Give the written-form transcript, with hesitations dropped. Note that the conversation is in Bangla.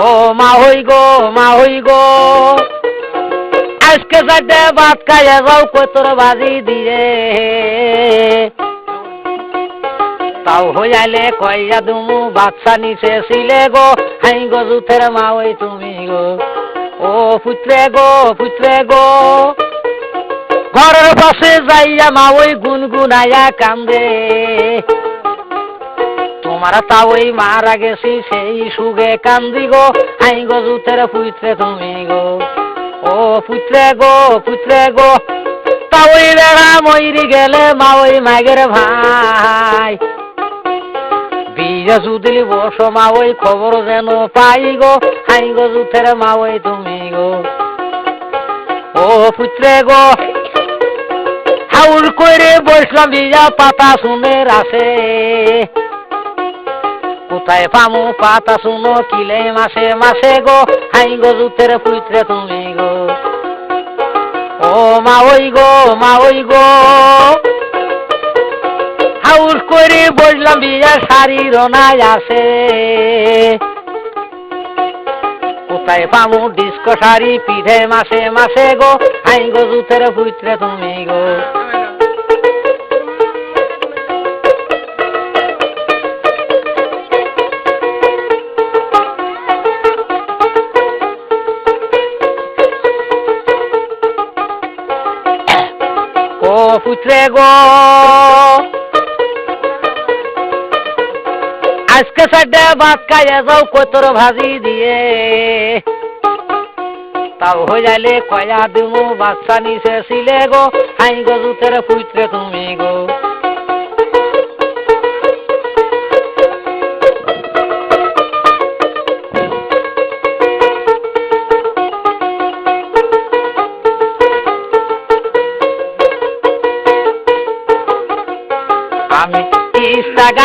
ও মা হই গো, মা হই গো, আজকে চারটে ভাত খাইয়া যাও কতর বাজি দিয়ে, তাও হইয়ালে কইয়া দুমু বাচ্চা নিচে ছিলে গো, হাই গো জুথের মা ওই তুমি গো, ও পুত্রে গো, পুত্রে গো, ঘরের পাশে যাইয়া মা ওই গুনগুনাইয়া কান্দে, তোমার তা ওই মারা গেছি সেই সুগে কান্দি গো, হাই গো জুথের পুত্রে তুমি গো, ও পুত্রে গো, পুত্রে গো, তা ওই বেড়া ময়রি গেলে মা ওই মাগের ভাই, বিয়ে সুদিলি বস মা ওই খবর যেন পাই গো, হাই গো জুথের মা ওই তুমি গো, ও পুত্রে গো, হাউল করে বসলাম বিয়া পাতা শুনে আসে, কোথায় পামু পাতা শুনো কিলে মাসে মাসে গো, হাই গো জুথের পুত্রে তুমি গো, ও মা ওই গো, মা ওই গো, হাউস করে বসলাম বিয়া শাড়ি রনায় আসে, কোথায় পামু ডিস্কো শাড়ি পিঠে মাসে মাসে গো, হাই গো জুথের পুত্রে তুমি গো, ও পুত্রে গো, আজকে চারটে ভাত খাইয়া যাও কতর ভাজি দিয়ে, তাও হইয়ালে কয়া দিমু বাচ্চা নিচে ছিলে গো, হাই গো জুথের পুত্রে তুমি গো, আমি ইস্তাগা